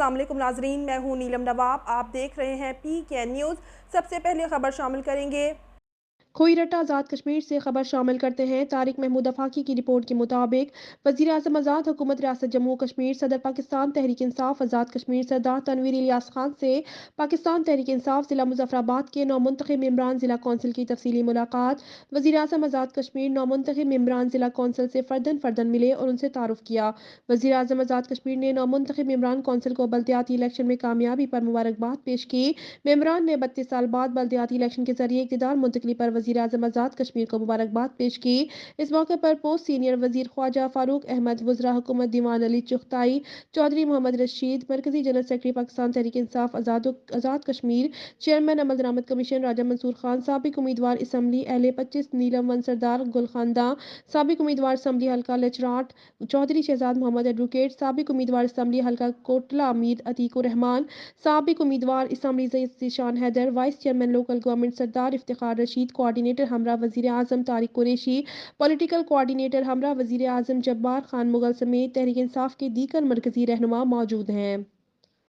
السلام علیکم ناظرین، میں ہوں نیلم نواب، آپ دیکھ رہے ہیں PKN نیوز۔ سب سے پہلے خبر شامل کریں گے۔ کوئی رٹا آزاد کشمیر سے خبر شامل کرتے ہیں۔ طارق محمود آفاقی کی رپورٹ کے مطابق وزیر اعظم آزاد حکومت ریاست جموں کشمیر صدر پاکستان تحریک انصاف آزاد کشمیر سردار تنویر الیاس خان سے پاکستان تحریک انصاف ضلع مظفر آباد کے نومنتخب ممبران ضلع کونسل کی تفصیلی ملاقات۔ وزیر اعظم آزاد کشمیر نومنتخب ممبران ضلع کونسل سے فردن ملے اور ان سے تعارف کیا۔ وزیر اعظم آزاد کشمیر نے نومنتخب ممبران کونسل کو بلدیاتی الیکشن میں کامیابی پر مبارکباد پیش کی۔ ممبران نے 32 سال بعد بلدیاتی الیکشن کے ذریعے اقتدار منتقلی پر وزیر اعظم آزاد کشمیر کو مبارکباد پیش کی۔ اس موقع پر پوسٹ سینئر وزیر خواجہ فاروق احمد، وزراء حکومت دیوان علی چغتائی، چودھری محمد رشید، مرکزی general secretary Pakistan Tehreek Insaf Azad Kashmir, chairman عمل درآمد کمیشن راجہ منصور خان، سابق امیدوار اسمبلی اہل 25 نیلم ون سردار گل خانداں، سابق امیدوار اسمبلی حلقہ لچراٹ چودھری شہزاد محمد ایڈوکیٹ، سابق امیدوار اسمبلی حلقہ کوٹلہ امیر عتیق الرحمان، سابق امیدوار assembly Zeeshan Haider, vice chairman local government Sardar Iftikhar Rasheed, coordinator ہمراہ وزیر اعظم طارق قریشی، پولیٹیکل کوآرڈینیٹر ہمراہ وزیر اعظم جبار خان مغل سمیت تحریک انصاف کے دیگر مرکزی رہنما موجود ہیں۔